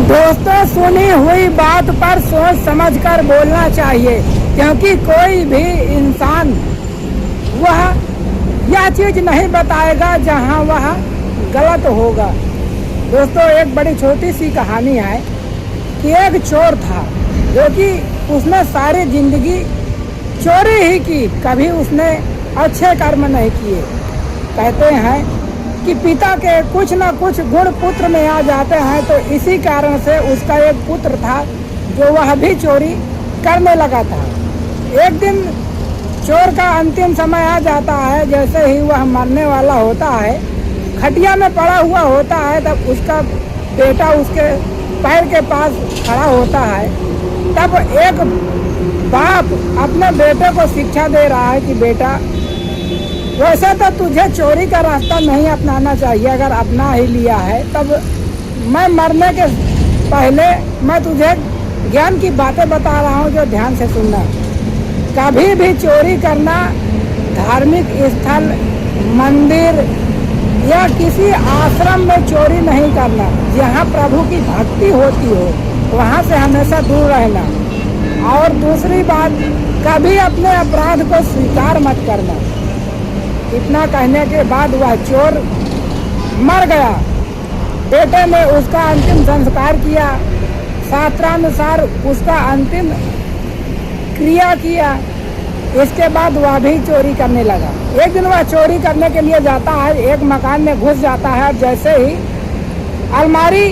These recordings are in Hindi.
दोस्तों, सुनी हुई बात पर सोच समझ कर बोलना चाहिए, क्योंकि कोई भी इंसान वह यह चीज नहीं बताएगा जहां वह गलत होगा। दोस्तों, एक बड़ी छोटी सी कहानी है कि एक चोर था जो कि उसने सारी जिंदगी चोरी ही की, कभी उसने अच्छे कर्म नहीं किए। कहते हैं कि पिता के कुछ न कुछ गुण पुत्र में आ जाते हैं, तो इसी कारण से उसका एक पुत्र था जो वह भी चोरी करने लगा था। एक दिन चोर का अंतिम समय आ जाता है। जैसे ही वह मरने वाला होता है, खटिया में पड़ा हुआ होता है, तब उसका बेटा उसके पैर के पास खड़ा होता है। तब एक बाप अपने बेटे को शिक्षा दे रहा है कि बेटा, वैसे तो तुझे चोरी का रास्ता नहीं अपनाना चाहिए, अगर अपना ही लिया है तब मैं मरने के पहले मैं तुझे ज्ञान की बातें बता रहा हूँ जो ध्यान से सुनना। कभी भी चोरी करना धार्मिक स्थल, मंदिर या किसी आश्रम में चोरी नहीं करना। जहाँ प्रभु की भक्ति होती हो वहाँ से हमेशा दूर रहना। और दूसरी बात, कभी अपने अपराध को स्वीकार मत करना। इतना कहने के बाद वह चोर मर गया। बेटे ने उसका अंतिम संस्कार किया, शास्त्रानुसार उसका अंतिम क्रिया किया। इसके बाद वह भी चोरी करने लगा। एक दिन वह चोरी करने के लिए जाता है, एक मकान में घुस जाता है। जैसे ही अलमारी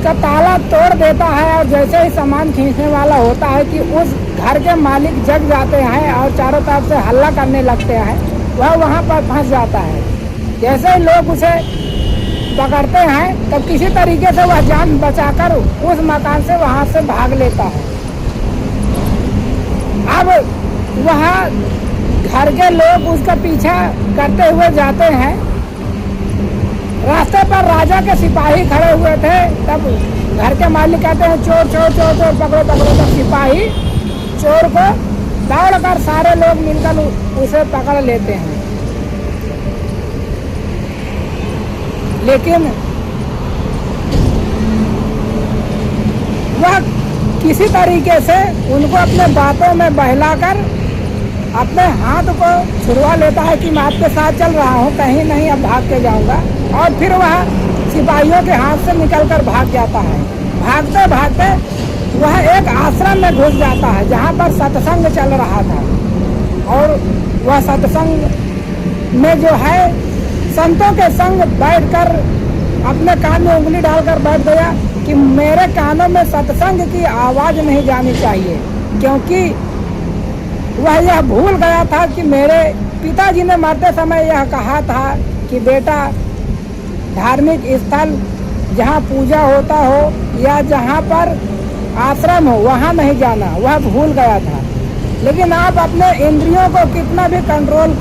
का ताला तोड़ देता है और जैसे ही सामान खींचने वाला होता है कि उस घर के मालिक जग जाते हैं और चारों तरफ से हल्ला करने लगते हैं। वह वहाँ पर फंस जाता है। जैसे ही लोग उसे पकड़ते हैं, तब किसी तरीके से वह जान बचाकर उस मकान से वहाँ से भाग लेता है। अब वहाँ घर के लोग उसका पीछा करते हुए जाते हैं। रास्ते पर राजा के सिपाही खड़े हुए थे। तब घर के मालिक कहते हैं, चोर चोर चोर चोर, पकड़ो पकड़ो। तब सिपाही चोर को दौड़कर सारे लोग मिलकर उसे पकड़ लेते हैं। लेकिन वह किसी तरीके से उनको अपने बातों में बहलाकर अपने हाथ को छुड़वा लेता है कि मैं आपके साथ चल रहा हूँ, कहीं नहीं अब भाग के जाऊँगा। और फिर वह सिपाहियों के हाथ से निकलकर भाग जाता है। भागते भागते वह एक आश्रम में घुस जाता है जहाँ पर सत्संग चल रहा था। और वह सत्संग में जो है संतों के संग बैठकर अपने कान में उंगली डालकर बैठ गया कि मेरे कानों में सत्संग की आवाज़ नहीं जानी चाहिए, क्योंकि वह यह भूल गया था कि मेरे पिताजी ने मरते समय यह कहा था कि बेटा, धार्मिक स्थल जहाँ पूजा होता हो या जहाँ पर आश्रम हो वहाँ नहीं जाना। वह भूल गया था। लेकिन आप अपने इंद्रियों को कितना भी कंट्रोल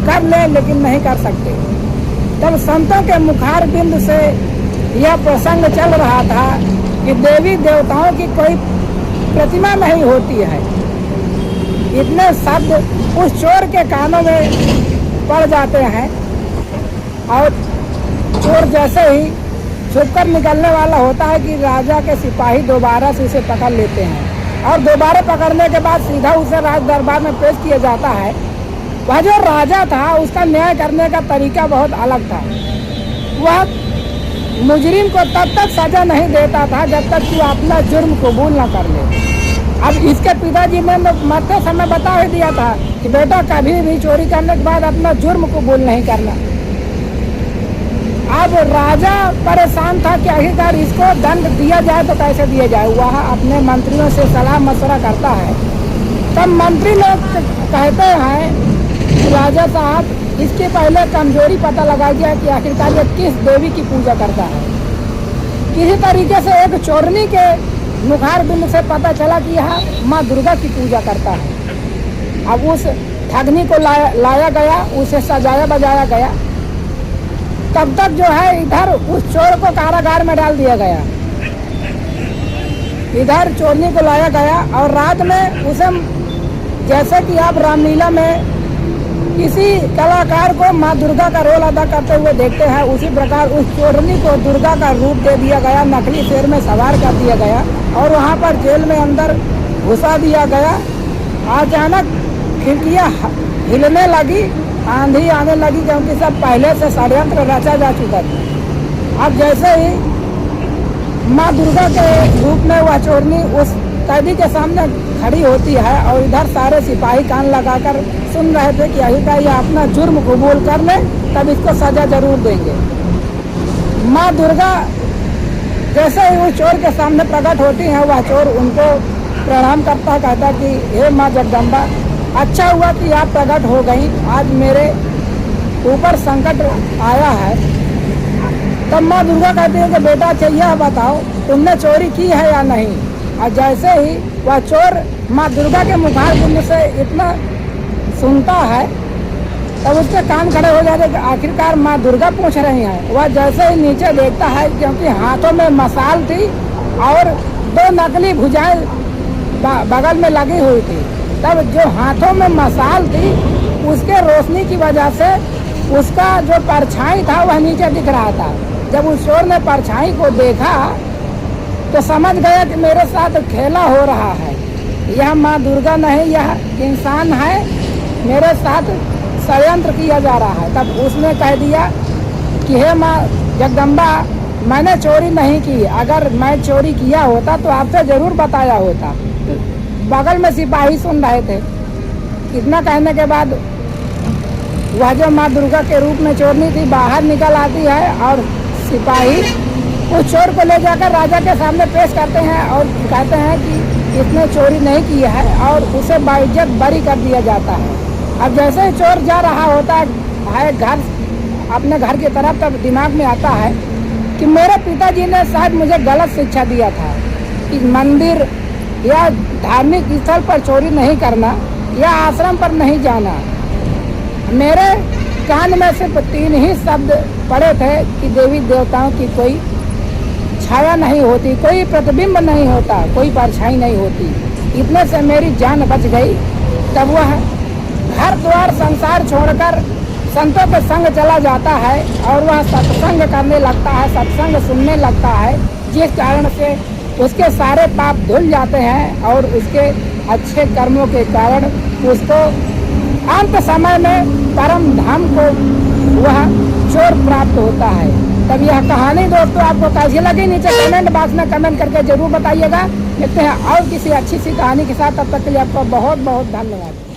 कर लें, लेकिन नहीं कर सकते। तब संतों के मुखार बिंद से यह प्रसंग चल रहा था कि देवी देवताओं की कोई प्रतिमा नहीं होती है। इतने शब्द उस चोर के कानों में पड़ जाते हैं और चोर जैसे ही छुपकर निकलने वाला होता है कि राजा के सिपाही दोबारा से उसे पकड़ लेते हैं। और दोबारा पकड़ने के बाद सीधा उसे राज दरबार में पेश किया जाता है। वह जो राजा था उसका न्याय करने का तरीका बहुत अलग था। वह मुजरिम को तब तक सजा नहीं देता था जब तक कि वो अपना जुर्म कबूल न कर ले। अब इसके पिताजी ने मरते समय बता ही दिया था कि बेटा, कभी भी चोरी करने के बाद अपना जुर्म कबूल नहीं करना। अब राजा परेशान था कि आखिरकार इसको दंड दिया जाए तो कैसे दिया जाए। वह अपने मंत्रियों से सलाह मशवरा करता है। तब मंत्री लोग कहते हैं कि राजा साहब, इसके पहले कमजोरी पता लगा गया कि आखिरकार ये किस देवी की पूजा करता है। किसी तरीके से एक चोरनी के मुखार बिंद से पता चला कि यह माँ दुर्गा की पूजा करता है। अब उस ठगनी को लाया गया, उसे सजाया बजाया गया। तब तक जो है इधर उस चोर को कारागार में डाल दिया गया, इधर चोरनी को लाया गया। और रात में उसे, जैसे कि आप रामलीला में किसी कलाकार को माँ दुर्गा का रोल अदा करते हुए देखते हैं, उसी प्रकार उस चोरनी को दुर्गा का रूप दे दिया गया, नकली शेर में सवार कर दिया गया और वहाँ पर जेल में अंदर घुसा दिया गया। अचानक खिड़कियाँ हिलने लगी, आंधी आने लगी, क्योंकि सब पहले से षड्यंत्र रचा जा चुका था। अब जैसे ही माँ दुर्गा के रूप में वह चोरनी उस कैदी के सामने खड़ी होती है और इधर सारे सिपाही कान लगाकर सुन रहे थे कि अभी का यह अपना जुर्म कबूल कर ले तब इसको सजा जरूर देंगे। माँ दुर्गा जैसे ही उस चोर के सामने प्रकट होती हैं, वह चोर उनको प्रणाम करता, कहता कि हे माँ जगदम्बा, अच्छा हुआ कि आप प्रकट हो गई, आज मेरे ऊपर संकट आया है। तब माँ दुर्गा कहती है कि बेटा चाहिए बताओ तुमने चोरी की है या नहीं। और जैसे ही वह चोर माँ दुर्गा के मुखारबिंद से इतना सुनता है तब उसके कान खड़े हो जाते कि आखिरकार माँ दुर्गा पूछ रही हैं। वह जैसे ही नीचे देखता है, क्योंकि हाथों में मसाल थी और 2 नकली भुजाएं बगल में लगी हुई थी, तब जो हाथों में मसाल थी उसके रोशनी की वजह से उसका जो परछाई था वह नीचे दिख रहा था। जब उस चोर ने परछाई को देखा तो समझ गया कि मेरे साथ खेला हो रहा है, यह माँ दुर्गा नहीं, यह इंसान है, मेरे साथ षड्यंत्र किया जा रहा है। तब उसने कह दिया कि हे माँ जगदम्बा, मैंने चोरी नहीं की, अगर मैं चोरी किया होता तो आपसे जरूर बताया होता। बगल में सिपाही सुन रहे थे। इतना कहने के बाद वह जो माँ दुर्गा के रूप में चोरनी थी बाहर निकल आती है और सिपाही उस चोर को ले जाकर राजा के सामने पेश करते हैं और कहते हैं कि इसने चोरी नहीं की है और उसे बाइज्जत बरी कर दिया जाता है। अब जैसे ही चोर जा रहा होता है घर, अपने घर की तरफ, तब दिमाग में आता है कि मेरे पिताजी ने शायद मुझे गलत शिक्षा दिया था कि मंदिर या धार्मिक स्थल पर चोरी नहीं करना या आश्रम पर नहीं जाना। मेरे कान में सिर्फ 3 ही शब्द पड़े थे कि देवी देवताओं की कोई छाया नहीं होती, कोई प्रतिबिंब नहीं होता, कोई परछाई नहीं होती। इतने से मेरी जान बच गई। तब वह घर द्वार संसार छोड़कर संतों के संग चला जाता है और वह सत्संग करने लगता है, सत्संग सुनने लगता है, जिस कारण से उसके सारे पाप धुल जाते हैं और उसके अच्छे कर्मों के कारण उसको अंत समय में परम धाम को वह चोर प्राप्त होता है। तब यह कहानी दोस्तों आपको कैसी लगी नीचे कमेंट बॉक्स में कमेंट करके जरूर बताइएगा। मिलते हैं और किसी अच्छी सी कहानी के साथ, तब तक के लिए आपका बहुत बहुत धन्यवाद।